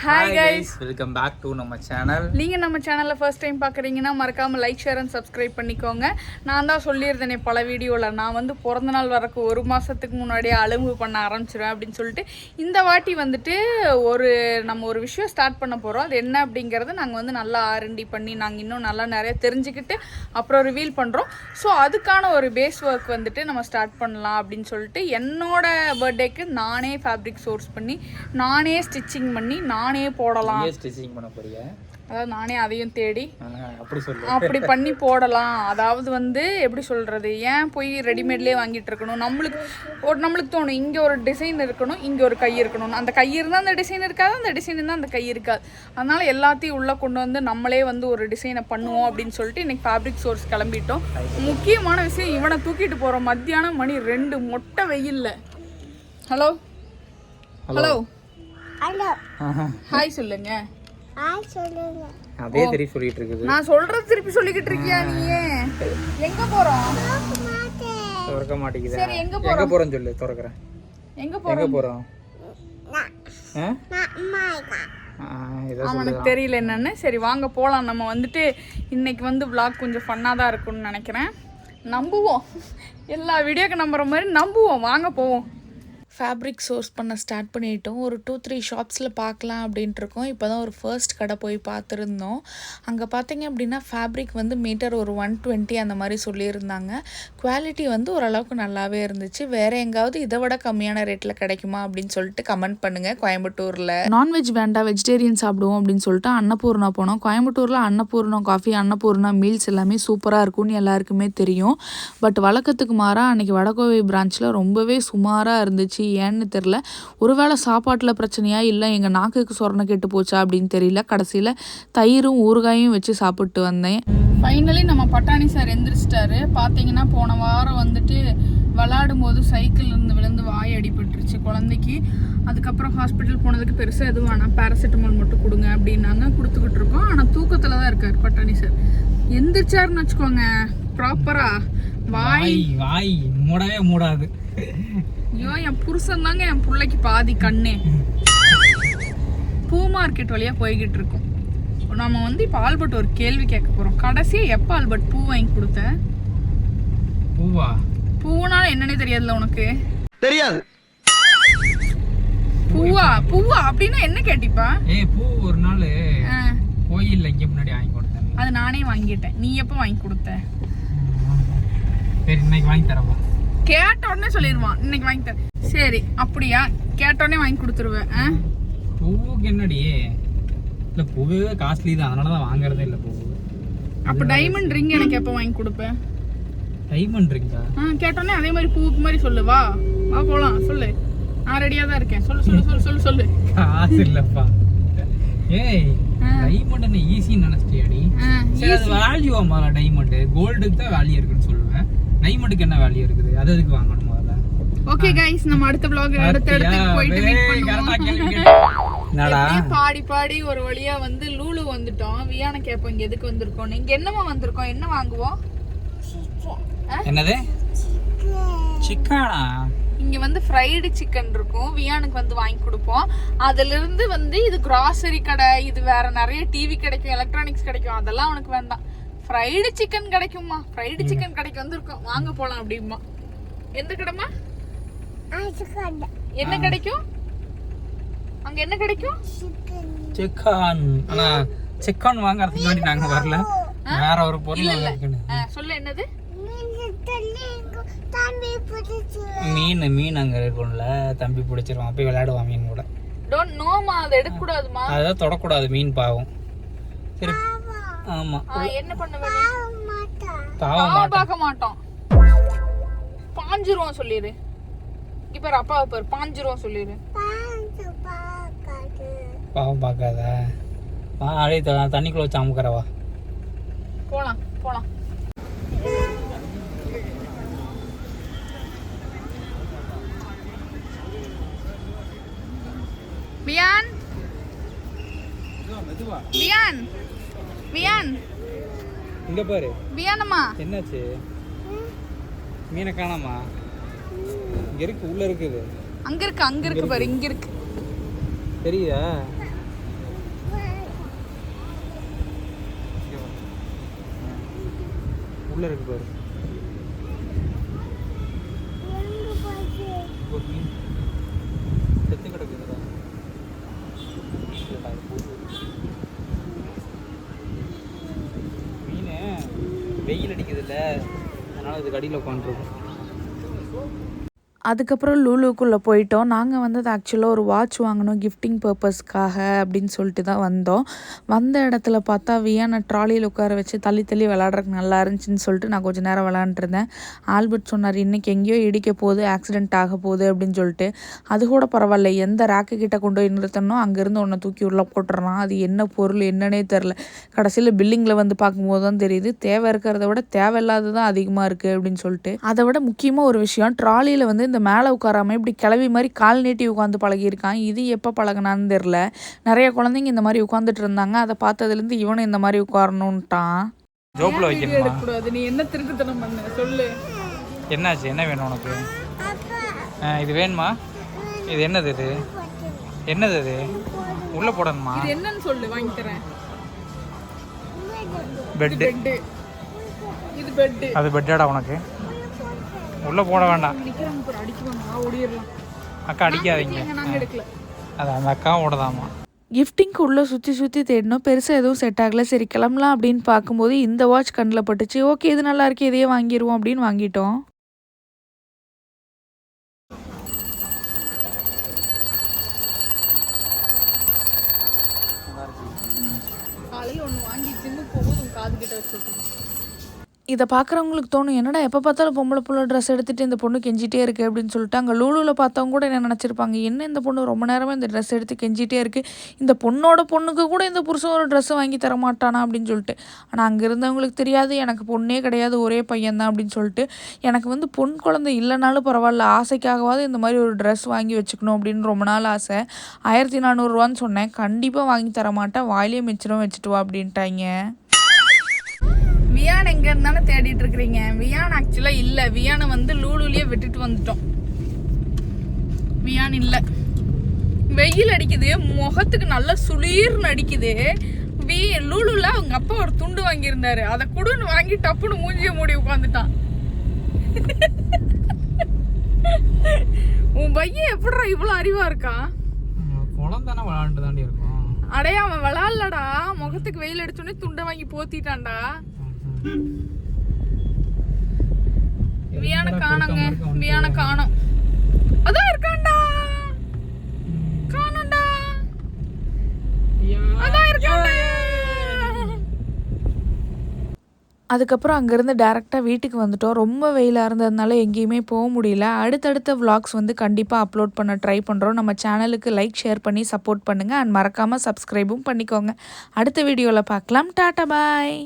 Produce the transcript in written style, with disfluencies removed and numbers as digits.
Hi guys, welcome back to நம்ம channel. நீங்க நம்ம சேனலை ஃபர்ஸ்ட் டைம் பார்க்குறீங்கன்னா மறக்காம லைக் ஷேர் அண்ட் சப்ஸ்கிரைப் பண்ணிக்கோங்க. நான் தான் சொல்லியிருந்தேனே பல வீடியோவில் நான் வந்து பிறந்த நாள் வரக்கு 1 மாதத்துக்கு முன்னாடியே அலும்பு பண்ண ஆரம்பிச்சிடுவேன் அப்படின்னு சொல்லிட்டு இந்த வாட்டி வந்துட்டு நம்ம ஒரு விஷயம் ஸ்டார்ட் பண்ண போகிறோம். அது என்ன அப்படிங்கிறத நாங்கள் வந்து நல்லா ஆரண்டி பண்ணி நாங்கள் இன்னும் நல்லா நிறைய தெரிஞ்சுக்கிட்டு அப்புறம் ரிவீல் பண்ணுறோம். ஸோ அதுக்கான ஒரு பேஸ் ஒர்க் வந்துட்டு நம்ம ஸ்டார்ட் பண்ணலாம் அப்படின்னு சொல்லிட்டு என்னோட பர்த்டேக்கு நானே ஃபேப்ரிக் சோர்ஸ் பண்ணி நானே ஸ்டிச்சிங் பண்ணி நானே போடலாம். ஸ்டிச்சிங் பண்ண போறியா? அதாவது நானே அதையும் தேடி அப்படி பண்ணி போடலாம். அதாவது வந்து எப்படி சொல்கிறது, ஏன் போய் ரெடிமேட்லேயே வாங்கிட்டு இருக்கணும். நம்மளுக்கு தோணும் இங்கே ஒரு டிசைன் இருக்கணும், இங்கே ஒரு கை இருக்கணும். அந்த கை இருந்தால் அந்த டிசைன் இருக்காது, அந்த டிசைன் இருந்தால் அந்த கை இருக்காது. அதனால் எல்லாத்தையும் உள்ளே கொண்டு வந்து நம்மளே வந்து ஒரு டிசைனை பண்ணுவோம் அப்படின்னு சொல்லிட்டு இன்றைக்கி ஃபேப்ரிக் சோர்ஸ் கிளம்பிட்டோம். முக்கியமான விஷயம், இவனை தூக்கிட்டு போகிறோம் மத்தியானம் மணி 2 மொட்டை வெயில்ல. ஹலோ ஹலோ ஹலோ ஹாய் சொல்லுங்க. ஹாய் சொல்லுங்க. அதே திருப்பி சொல்லிட்டு இருக்குது. நான் சொல்றது திருப்பி சொல்லிக்கிட்டு இருக்கியா நீ? எங்க போறோம்? திறக்க மாட்டேங்குது. சரி எங்க போறோம் சொல்லு, திறக்கறேன். எங்க போறோம்? அவனுக்கு தெரியல என்னன்னு. சரி வாங்க போலாம். நம்ம வந்துட்டு இன்னைக்கு வந்து vlog கொஞ்சம் ஃபன்னா தான் இருக்கும்னு நினைக்கிறேன். நம்புவோம், எல்லா வீடியோக்கு நம்புற மாதிரி நம்புவோம். வாங்க போவோம். ஃபேப்ரிக் சோர்ஸ் பண்ண ஸ்டார்ட் பண்ணிட்டோம். ஒரு 2-3 ஷாப்ஸில் பார்க்கலாம் அப்படின்ட்டு இருக்கோம். இப்போ தான் ஒரு ஃபர்ஸ்ட் கடை போய் பார்த்துருந்தோம். அங்கே பார்த்தீங்க அப்படின்னா ஃபேப்ரிக் வந்து மீட்டர் ஒரு 120 அந்த மாதிரி சொல்லியிருந்தாங்க. குவாலிட்டி வந்து ஓரளவுக்கு நல்லாவே இருந்துச்சு. வேறு எங்காவது இதை விட கம்மியான ரேட்டில் கிடைக்குமா அப்படின்னு சொல்லிட்டு கமெண்ட் பண்ணுங்கள். கோயம்புத்தூரில் நான்வெஜ் வேண்டாம், வெஜிடேரியன் சாப்பிடுவோம் அப்படின்னு சொல்லிட்டு அன்னபூர்ணா போனோம். கோயம்புத்தூரில் அன்னபூர்ணா காஃபி, அன்னபூர்ணா மீல்ஸ் எல்லாமே சூப்பராக இருக்கும்னு எல்லாருக்குமே தெரியும். பட் வழக்கத்துக்கு மாறாக அன்றைக்கி வடகோவை பிரான்ச்சில் ரொம்பவே சுமாராக இருந்துச்சு. ஏன்னு தெரில, ஒருவேளை சாப்பாட்டில் பிரச்சனையா இல்லை எங்கள் நாக்குக்கு சொரணை கெட்டு போச்சா அப்படின்னு தெரியல. கடைசியில் தயிரும் ஊறுகாயும் வச்சு சாப்பிட்டு வந்தேன். ஃபைனலி நம்ம பட்டாணி சார் எந்திரிச்சிட்டாரு. பார்த்தீங்கன்னா போன வாரம் வந்துட்டு விளாடும் போது சைக்கிள் இருந்து விழுந்து வாய் அடிபட்டுருச்சு குழந்தைக்கு. அதுக்கப்புறம் ஹாஸ்பிட்டல் போனதுக்கு பெருசாக எதுவும் வேணாம், பேராசிட்டமால் மட்டும் கொடுங்க அப்படின்னாங்க. கொடுத்துக்கிட்டு இருக்கோம். ஆனால் தூக்கத்தில் தான் இருக்கார் பட்டாணி சார். எந்திரிச்சாருன்னு வச்சுக்கோங்க ப்ராப்பரா வாய் மூடவே மூடாது. ஐயோ, என் புருஷன் தாங்க என் பிள்ளைக்கு பாதி கண்ணே. பூ மார்க்கெட் வழியா போய்கிட்டு இருக்கோம். நம்ம வந்து இப்போ ஆல்பர்ட் ஒரு கேள்வி கேட்க போறோம். கடைசியா எப்ப ஆல்பர்ட் பூ வாங்கி கொடுத்த? பூனால என்னன்னே தெரியாதுல உனக்கு? தெரியாது. பூவா அப்படின்னா என்ன கேட்டிப்பா? பூ ஒரு நாள் கோயில்ல இங்க முன்னாடி வாங்கி கொடுத்தேன். அது நானே வாங்கிட்டேன். நீ எப்ப வாங்கி கொடுத்த? சரி இன்னைக்கு வாங்கி தரவா? கேட்ட உடனே சொல்லிடுவான் இன்னைக்கு வாங்கி தர. சரி அப்படியா, கேட்ட உடனே வாங்கி கொடுத்துருவேன். பூவுக்கு என்னடி? இல்ல பூவே காஸ்ட்லி தான், அதனாலதான் வாங்குறதே இல்ல பூ. அப்ப டைமண்ட் ரிங் எனக்கு எப்ப வாங்கி கொடுப்பேன்? டைமண்ட் ரிங்கா? கேட்டோன்னே அதே மாதிரி பூவுக்கு மாதிரி சொல்லு. வா போலாம் சொல்லு. நான் ரெடியா தான் இருக்கேன். சொல்லு. காசு இல்லப்பா. ஏய் டைமண்ட் என்ன ஈஸின்னு நினைச்சிட்டியாடி? சரி அது வேல்யூ ஆமால. டைமண்ட் கோல்டுக்கு தான் வேல்யூ இருக்குன்னு சொல்லுவேன். டைமண்டுக்கு என்ன வேல்யூ இருக்குது? அது எதுக்கு வாங்கணும் முதல்ல? ஓகே गाइस, நம்ம அடுத்த vlog அடுத்து போயிட்டு மீட் பண்ணுவோம். என்னடா பாடி ஒரு வழியா வந்து லூலு வந்துட்டோம். வியானா கேப்போம் இங்க எதுக்கு வந்திருக்கோம். இங்க என்னமா வந்திருக்கோம், என்ன வாங்குவோம்? என்னது? சிக்கனா? இங்க வந்து ஃப்ரைடு சிக்கன் இருக்கும். வியானுக்கு வந்து வாங்கி கொடுப்போம். அதுல இருந்து வந்து இது கிராசரி கடை, இது வேற நிறைய டிவி கிடைக்கும், எலக்ட்ரானிக்ஸ் கிடைக்கும். அதெல்லாம் உனக்கு வேண்டாம். ஃப்ரைடு சிக்கன் கிடைக்குமா? ஃப்ரைடு சிக்கன் கடைக்கு வந்திருக்கோம். வாங்க போலாம் அப்படிமா. எந்த கடைமா? என்ன கிடைக்கும் அங்க? என்ன கிடைக்கும்? சிக்கன். ஆனா சிக்கன் வாங்குறதுக்கு வேண்டி நாங்க வரல, வேற ஒரு பொருள் இருக்குன்னு. சொல்ல என்னது? மீன் அங்க இருக்கும்ல, தம்பி பிடிச்சிருவான். போய் விளையாடுவான் மீன் கூட. டோன்ட் நோமா, அதை எடுக்க கூடாதுமா. அத தொடக்கூடாது, மீன் பாவம். சரி ஆமா. என்ன பண்ணுவ நீ? பாவம் பார்க்க மாட்டோம், பாஞ்சிருவோம் சொல்லிரு. இப்ப அப்பாவை பாரு, பாஞ்சிருவோம் சொல்லிரு. பாவம் பார்க்காத. அழை தண்ணிக்குள்ள வச்சு அமுக்கிறவா. போலாம். வியான் இங்க பாரு. வியானம்மா என்னாச்சு? மீனை காணாமா? இங்க இருக்கு, உள்ள இருக்குது. அங்க இருக்கு பாரு, இங்க இருக்கு. தெரியுதா? உள்ள இருக்கு பாரு. செத்து கிடக்குதுடா. மீன் வெயில் அடிக்குதுல்ல, அதனால இதுக்கு அடியில் உட்காந்துருக்கும். அதுக்கப்புறம் லூலுக்குள்ளே போயிட்டோம். நாங்கள் வந்தது ஆக்சுவலாக ஒரு வாட்ச் வாங்கணும் கிஃப்டிங் பர்பஸ்க்காக அப்படின்னு சொல்லிட்டு தான் வந்தோம். வந்த இடத்துல பார்த்தா வியானை ட்ராலியில் உட்கார வச்சு தள்ளி தள்ளி விளாட்றதுக்கு நல்லா இருந்துச்சுன்னு சொல்லிட்டு நான் கொஞ்சம் நேரம் விளாண்டுருந்தேன். ஆல்பர்ட் சொன்னார், இன்றைக்கி எங்கேயோ இடிக்க போகுது, ஆக்சிடென்ட் ஆக போகுது அப்படின்னு சொல்லிட்டு. அது கூட பரவாயில்ல, எந்த ரேக்கு கிட்டே கொண்டு போய் நிறுத்தணும் அங்கேருந்து ஒன்றை தூக்கி உள்ளே போட்டுறான். அது என்ன பொருள் என்னன்னே தெரில. கடைசியில் பில்லிங்கில் வந்து பார்க்கும்போது தான் தெரியுது தேவை இருக்கிறத விட தேவையில்லாத தான் அதிகமாக இருக்குது அப்படின்னு சொல்லிட்டு. அதை விட முக்கியமாக ஒரு விஷயம், ட்ராலியில் வந்து இந்த மேலே உட்காராமல் இப்படி கிளவி மாதிரி கால் நீட்டி உட்காந்து பழகியிருக்கான். இது எப்போ பழகினான்னு தெரில. நிறைய குழந்தைங்க இந்த மாதிரி உட்காந்துட்டு இருந்தாங்க. அதை பார்த்ததுலேருந்து இவனும் இந்த மாதிரி உட்காரணுன்ட்டான். ஜோப்பில் வைக்கணுமா? நீ என்ன திருட்டுத்தனம் பண்ண சொல்லு. என்னாச்சு? என்ன வேணும் உனக்கு? இது வேணுமா? இது என்னது? இது என்னது? இது உள்ளே போடணுமா? இது என்னன்னு சொல்லு, வாங்கி தரேன். பெட்டு. இது பெட்டு. அது பெட்டாடா உனக்கு? உள்ளே போட வேண்டாம். அக்கா அடிக்காதீங்க. அது அந்த அக்காவோட தாமா. கிஃப்டிங்க்கு உள்ளே சுற்றி சுற்றி தேடினோம். பெருசாக எதுவும் செட் ஆகலை. சரி கிளம்பலாம் அப்படின்னு பார்க்கும்போது இந்த வாட்ச் கண்ணில் பட்டுச்சு. ஓகே இது நல்லா இருக்கு, இதையே வாங்கிடுவோம் அப்படின்னு வாங்கிட்டோம். காலையில் ஒன்று வாங்கி ஜிம்முக்கு போகும்போது உன் காது கிட்ட வச்சுருக்கோம். இதை பார்க்குறவங்களுக்கு தோணும், என்னடா எப்போ பார்த்தாலும் பொம்பளை புள்ள ட்ரெஸ் எடுத்துகிட்டு இந்த பொண்ணு கெஞ்சிட்டே இருக்குது அப்படின்னு சொல்லிட்டு. அங்கே லூலூவில் பார்த்தவங்க கூட என்ன நினச்சிருப்பாங்க, என்ன இந்த பொண்ணு ரொம்ப நேரமாக இந்த ட்ரெஸ் எடுத்து கெஞ்சிட்டே இருக்குது, இந்த பொண்ணோட பொண்ணுக்கு கூட இந்த புருஷன் ஒரு ட்ரெஸ்ஸை வாங்கி தர மாட்டானா அப்படின்னு சொல்லிட்டு. ஆனால் அங்கே இருந்தவங்களுக்கு தெரியாது, எனக்கு பொண்ணே கிடையாது, ஒரே பையன்தான் அப்படின்னு சொல்லிட்டு. எனக்கு வந்து பொன் குழந்தை இல்லைனாலும் பரவாயில்ல, ஆசைக்காகவாது இந்த மாதிரி ஒரு ட்ரெஸ் வாங்கி வச்சுக்கணும் அப்படின்னு ரொம்ப நாள் ஆசை. 1400 சொன்னேன். கண்டிப்பாக வாங்கி தர மாட்டேன், வாயிலே மிச்சரும் வச்சுட்டு வா அப்படின்ட்டாங்க. வியான் எங்க இருந்தானே தேடிட்டு இருக்கிறீங்க. வியான் ஆக்சுவலா இல்ல, வியானை வந்து லூலுலயே விட்டுட்டு வந்துட்டோம். வியான் இல்ல. வெயில் அடிக்குது, முகத்துக்கு நல்லா சுளீர்னு அடிக்குது. லூலுல அவங்க அப்பா ஒரு துண்டு வாங்கியிருந்தாரு, அதை குடுன்னு வாங்கி டப்புன்னு மூஞ்சிய மூடி உட்காந்துட்டான். உன் பையன் எப்படிடா இவ்வளவு அறிவா இருக்கான்? குழந்தைனா விளையாண்டு தாண்டி இருக்கும். அடைய அவன் விளாட்லடா, முகத்துக்கு வெயில் அடிச்சோடனே துண்டை வாங்கி போத்திட்டான்டா. வியான காணங்க, வியான காணோம். அதான் இருக்கான்டா, காணோம்டா, அதான் இருக்கான்டா. அதுக்கப்புறம் அங்கேருந்து டேரெக்டாக வீட்டுக்கு வந்துட்டோம். ரொம்ப வெயிலாக இருந்ததுனால எங்கேயுமே போக முடியல. அடுத்தடுத்த vlogs வந்து கண்டிப்பாக அப்லோட் பண்ண ட்ரை பண்ணுறோம். நம்ம சேனலுக்கு லைக் ஷேர் பண்ணி சப்போர்ட் பண்ணுங்கள். அண்ட் மறக்காமல் சப்ஸ்கிரைபும் பண்ணிக்கோங்க. அடுத்த வீடியோவில் பார்க்கலாம். டாட்டா பாய்.